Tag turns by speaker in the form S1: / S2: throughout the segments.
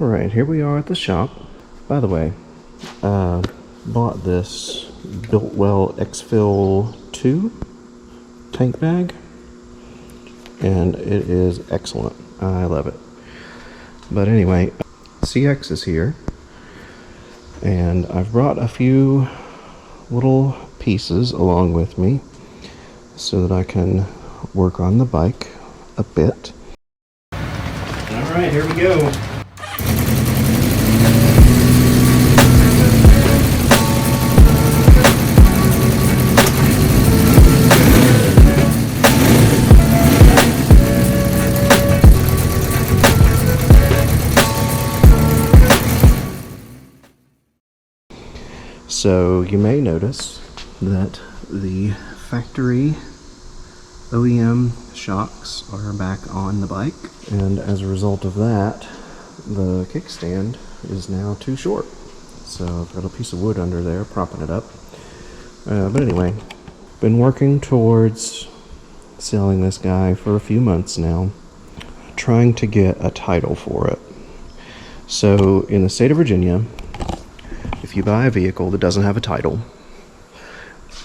S1: Alright, here we are at the shop. By the way, bought this Builtwell Exfil 2 tank bag, and it is excellent. I love it. But anyway, CX is here, and I've brought a few little pieces along with me so that I can work on the bike a bit. Alright, here we go. So you may notice that the factory OEM shocks are back on the bike, and as a result of that, the kickstand is now too short. So I've got a piece of wood under there propping it up. But anyway, been working towards selling this guy for a few months now, trying to get a title for it. So in the state of Virginia, if you buy a vehicle that doesn't have a title,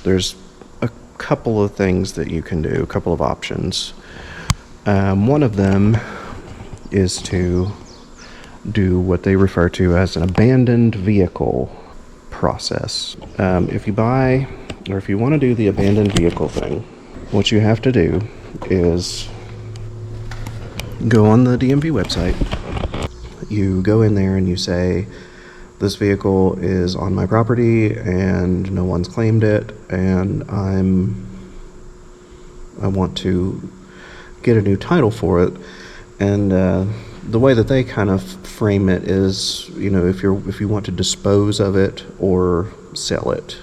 S1: there's a couple of things that you can do, a couple of options. One of them is to do what they refer to as an abandoned vehicle process. If you buy, or if you want to do the abandoned vehicle thing, what you have to do is go on the DMV website. You go in there and you say, this vehicle is on my property and no one's claimed it, and I want to get a new title for it. And the way that they kind of frame it is, you know, if you want to dispose of it or sell it.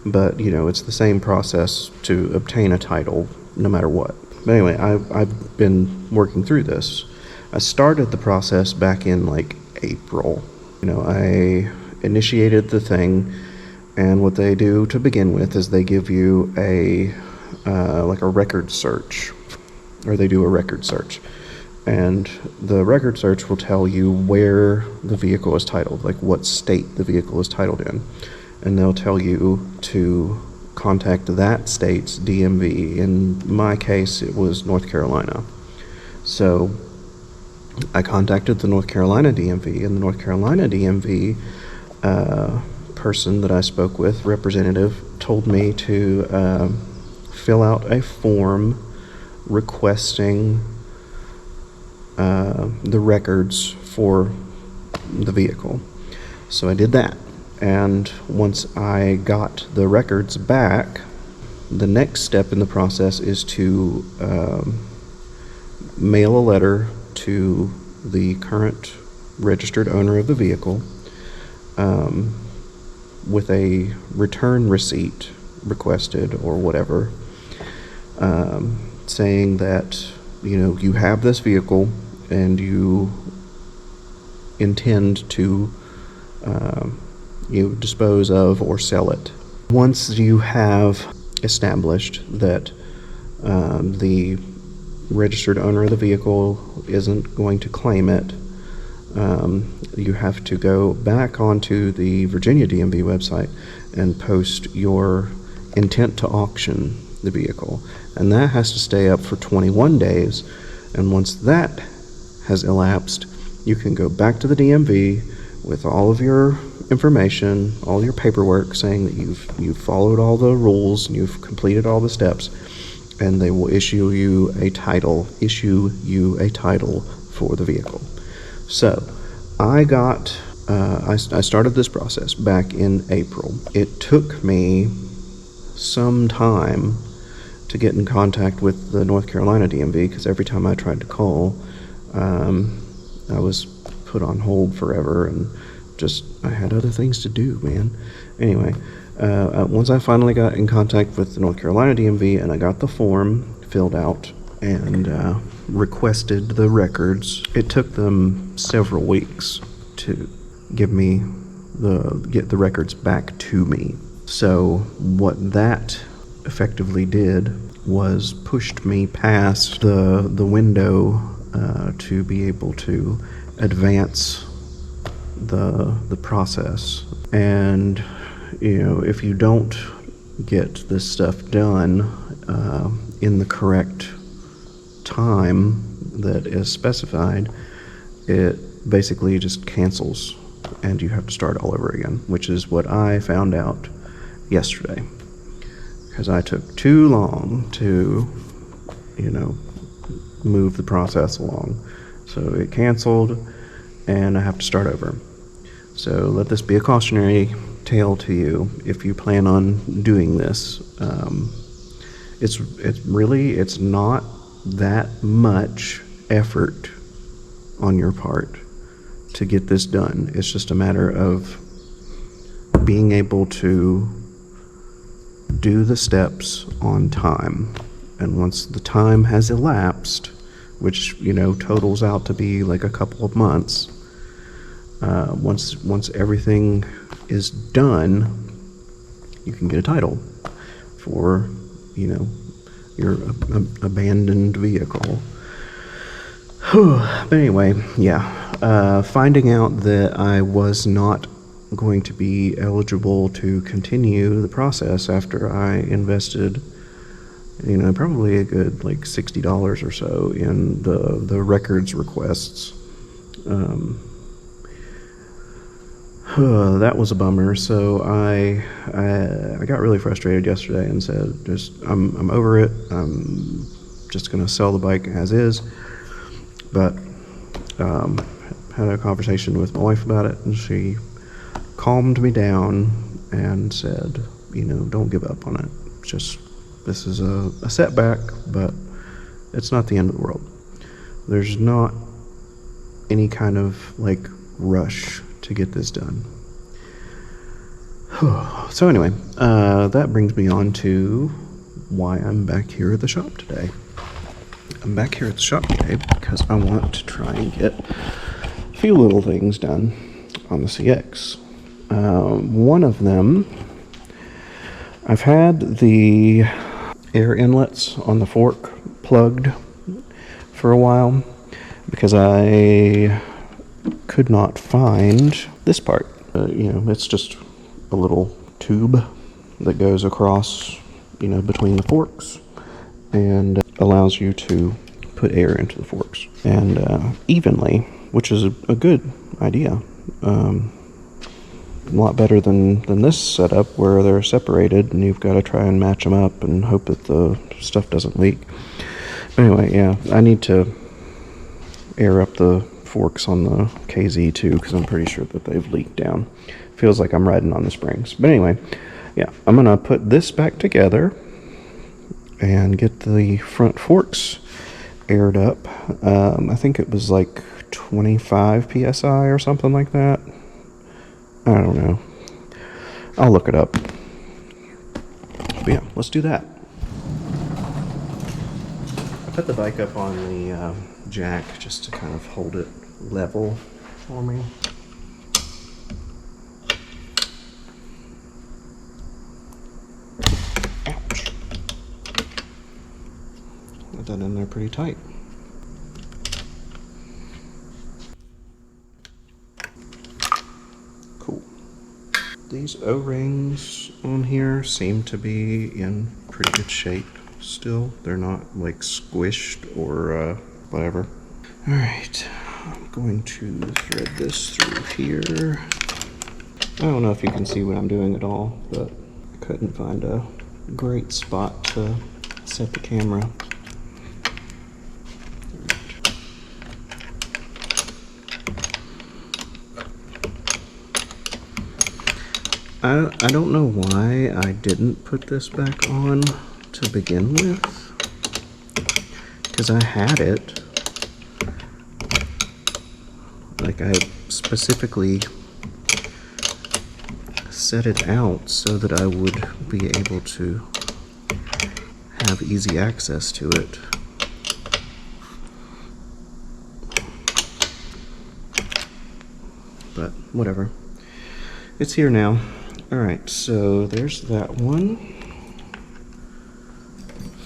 S1: But you know, it's the same process to obtain a title no matter what. But anyway, I've been working through this. I started the process back in like April. You know, I initiated the thing, and what they do to begin with is they give you a like a record search, or they do a record search, and the record search will tell you where the vehicle is titled, like what state the vehicle is titled in, and they'll tell you to contact that state's DMV. In my case, it was North Carolina. So I contacted the North Carolina DMV, and the North Carolina DMV person that I spoke with, representative, told me to fill out a form requesting the records for the vehicle. So I did that, and once I got the records back, the next step in the process is to mail a letter to the current registered owner of the vehicle with a return receipt requested or whatever, saying that, you know, you have this vehicle and you intend to dispose of or sell it. Once you have established that the registered owner of the vehicle isn't going to claim it, you have to go back onto the Virginia DMV website and post your intent to auction the vehicle, and that has to stay up for 21 days. And once that has elapsed, you can go back to the DMV with all of your information, all your paperwork saying that you've followed all the rules and you've completed all the steps, and they will issue you a title for the vehicle. So I started this process back in April. It took me some time to get in contact with the North Carolina DMV, because every time I tried to call, I was put on hold forever, and I had other things to do, man. Anyway, once I finally got in contact with the North Carolina DMV and I got the form filled out and requested the records, it took them several weeks to get the records back to me. So what that effectively did was pushed me past the window to be able to advance the process. And if you don't get this stuff done in the correct time that is specified, it basically just cancels and you have to start all over again, which is what I found out yesterday, because I took too long to move the process along. So it canceled and I have to start over. So let this be a cautionary tale to you if you plan on doing this. It's not that much effort on your part to get this done. It's just a matter of being able to do the steps on time. And once the time has elapsed, which totals out to be like a couple of months, once everything is done, you can get a title for your abandoned vehicle. But anyway, yeah, finding out that I was not going to be eligible to continue the process after I invested probably a good like $60 or so in the records requests. That was a bummer. So I got really frustrated yesterday and said, I'm over it. I'm just gonna sell the bike as is. But had a conversation with my wife about it, and she calmed me down and said, don't give up on it. This is a setback, but it's not the end of the world. There's not any kind of like rush to get this done. So anyway, that brings me on to why I'm back here at the shop today. I'm back here at the shop today because I want to try and get a few little things done on the CX. One of them, I've had the air inlets on the fork plugged for a while because I could not find this part. It's just a little tube that goes across, between the forks and allows you to put air into the forks and evenly, which is a good idea. A lot better than this setup where they're separated and you've got to try and match them up and hope that the stuff doesn't leak. But anyway, yeah, I need to air up the forks on the KZ too, because I'm pretty sure that they've leaked down. Feels like I'm riding on the springs. But anyway, yeah, I'm gonna put this back together and get the front forks aired up. I think it was like 25 psi or something like that. I don't know. I'll look it up. But yeah, let's do that. I put the bike up on the jack just to kind of hold it level for me. Ouch. Got that in there pretty tight. Cool. These O-rings on here seem to be in pretty good shape still. They're not like squished or whatever. Alright, I'm going to thread this through here. I don't know if you can see what I'm doing at all, but I couldn't find a great spot to set the camera. I don't know why I didn't put this back on to begin with, because I had it. Like, I specifically set it out so that I would be able to have easy access to it. But whatever. It's here now. Alright, so there's that one.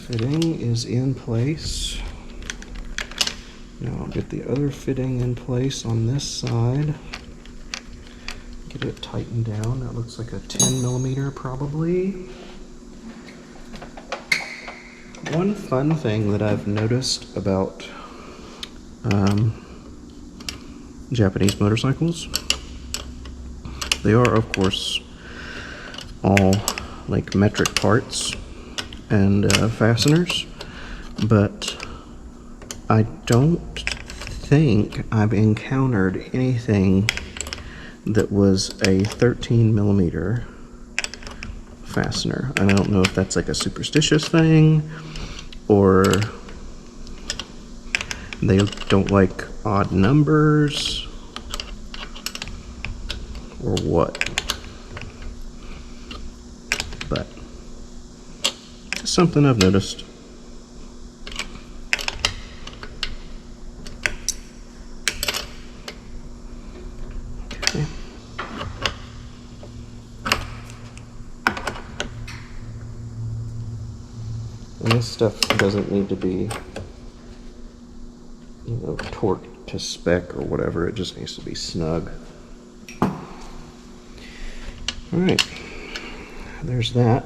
S1: Fitting is in place. Now I'll get the other fitting in place on this side. Get it tightened down. That looks like a 10mm probably. One fun thing that I've noticed about Japanese motorcycles, they are of course all like metric parts and fasteners, but I don't think I've encountered anything that was a 13mm fastener. And I don't know if that's like a superstitious thing or they don't like odd numbers or what, but it's something I've noticed. Okay. And this stuff doesn't need to be, you know, torqued to spec or whatever. It just needs to be snug. All right, there's that.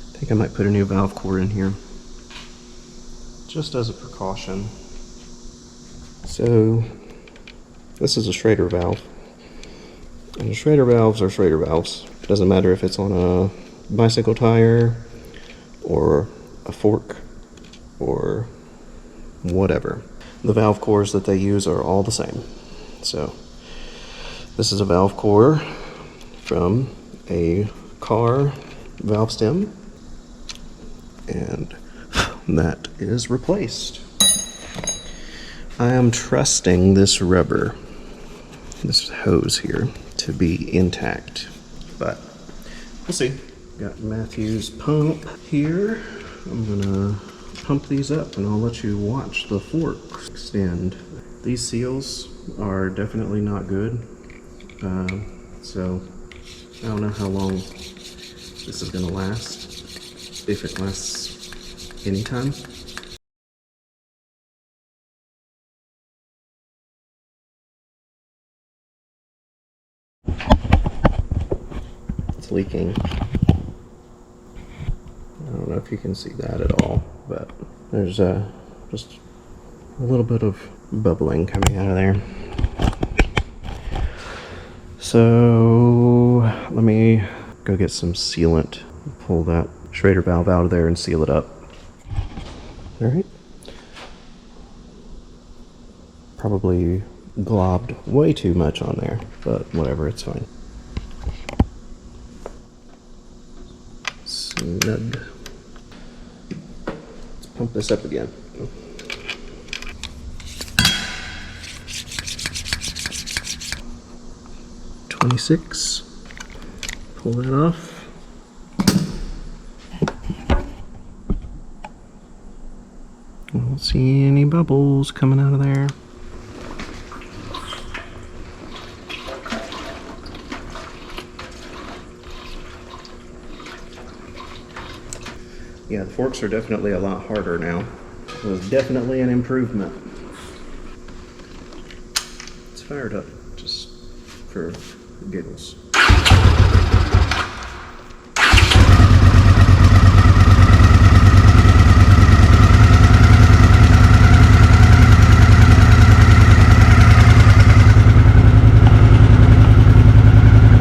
S1: I think I might put a new valve core in here, just as a precaution. So, this is a Schrader valve. And Schrader valves are Schrader valves. It doesn't matter if it's on a bicycle tire or a fork or whatever. The valve cores that they use are all the same. So this is a valve core from a car valve stem, and that is replaced. I am trusting this rubber, this hose here, to be intact, but we'll see. Got Matthew's pump here. I'm gonna pump these up and I'll let you watch the fork extend. These seals are definitely not good, so I don't know how long this is gonna last, if it lasts anytime. It's leaking. I don't know if you can see that at all, but there's just a little bit of bubbling coming out of there. So let me go get some sealant, pull that Schrader valve out of there and seal it up. All right. Probably globbed way too much on there, but whatever, it's fine. Snug. Let's pump this up again. .26. Pull that off. I don't see any bubbles coming out of there. Yeah, the forks are definitely a lot harder now. It was definitely an improvement. It's fired up just for giggles.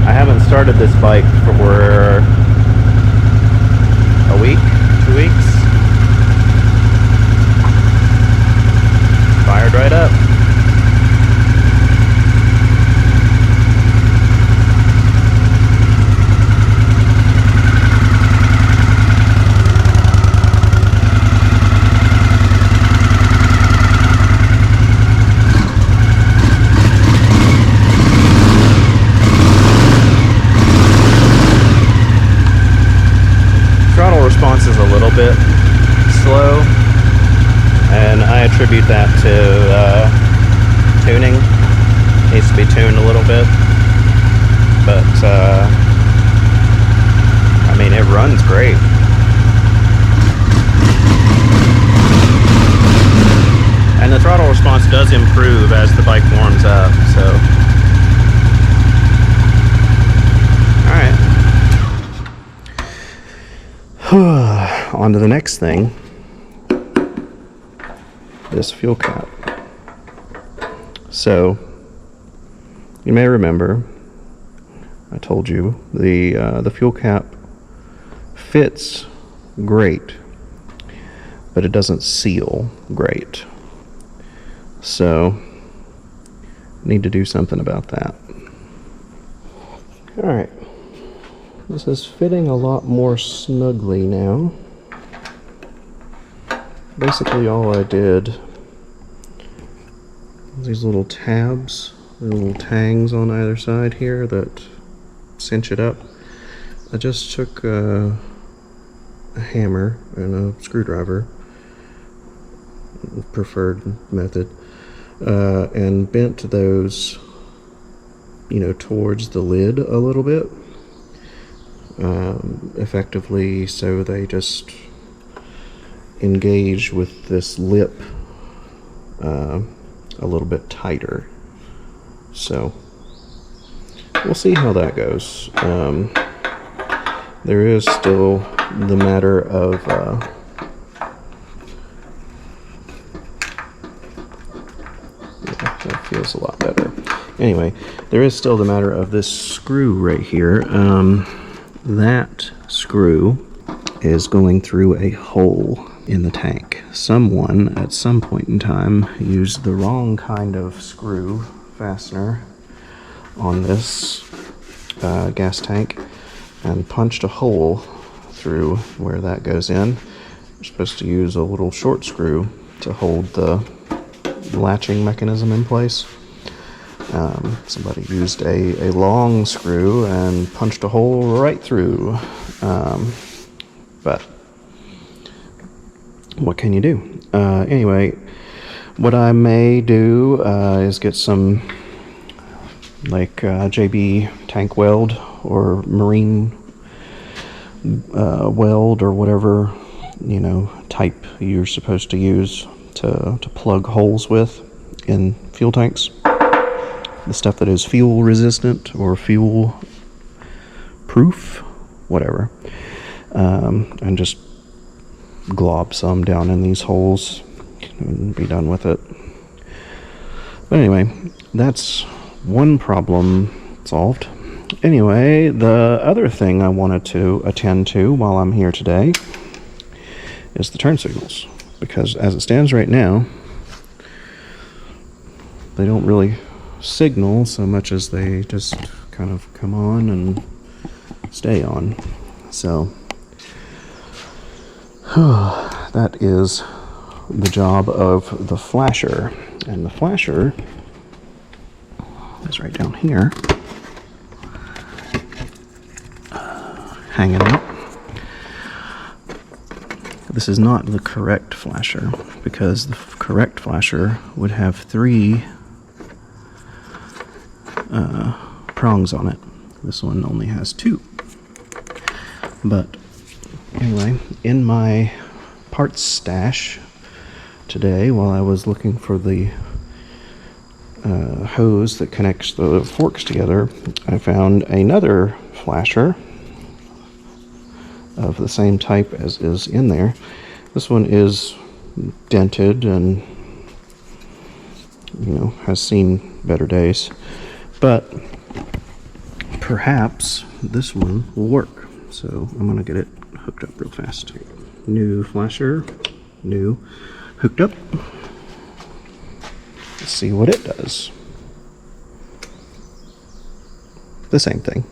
S1: I haven't started this bike for a week, 2 weeks. Fired right up. Throttle response is a little bit slow, and I attribute that to tuning. Needs to be tuned a little bit, but I mean, it runs great. And the throttle response does improve as the bike warms up, so. Alright. On to the next thing. This fuel cap. So, you may remember, I told you, the fuel cap fits great, but it doesn't seal great. So, need to do something about that. Alright, this is fitting a lot more snugly now. Basically all I did, these little tabs, little tangs on either side here that cinch it up. I just took a hammer and a screwdriver, preferred method, and bent those, towards the lid a little bit, effectively, so they just engage with this lip a little bit tighter. So we'll see how that goes. There is still the matter of that feels a lot better. Anyway, there is still the matter of this screw right here. That screw is going through a hole in the tank. Someone at some point in time used the wrong kind of screw fastener on this gas tank and punched a hole through where that goes in. You're supposed to use a little short screw to hold the latching mechanism in place. Somebody used a long screw and punched a hole right through. But what can you do? Anyway, what I may do is get some JB tank weld or marine weld or whatever type you're supposed to use to plug holes with in fuel tanks. The stuff that is fuel resistant or fuel proof, whatever, and just glob some down in these holes and be done with it. But anyway, that's one problem solved. Anyway, the other thing I wanted to attend to while I'm here today is the turn signals, because as it stands right now, they don't really signal so much as they just kind of come on and stay on. So that is the job of the flasher, and the flasher is right down here, hanging out. This is not the correct flasher, because the correct flasher would have 3 prongs on it. This one only has 2. But anyway, in my parts stash today, while I was looking for the hose that connects the forks together, I found another flasher of the same type as is in there. This one is dented and has seen better days, but perhaps this one will work. So I'm gonna get it hooked up real fast. New flasher, new, hooked up. Let's see what it does. The same thing.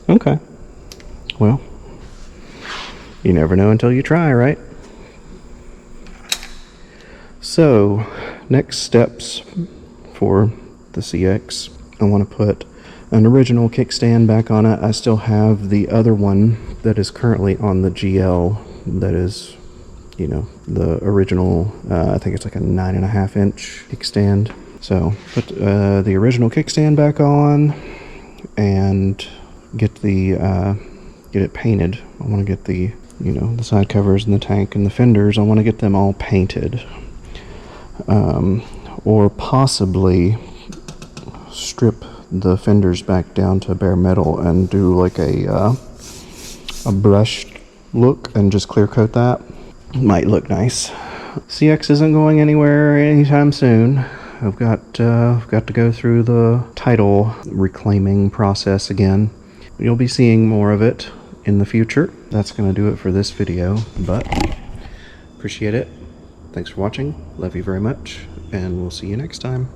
S1: Okay. Well, you never know until you try, right? So, next steps for the CX. I want to put an original kickstand back on it. I still have the other one that is currently on the GL that is, the original, I think it's like a 9.5 inch kickstand. So put the original kickstand back on and get it painted. I want to get the the side covers and the tank and the fenders. I want to get them all painted, or possibly strip the fenders back down to bare metal and do like a brushed look and just clear coat that. Might look nice. CX isn't going anywhere anytime soon. I've got to go through the title reclaiming process again. You'll be seeing more of it in the future. That's going to do it for this video, but appreciate it. Thanks for watching. Love you very much, and we'll see you next time.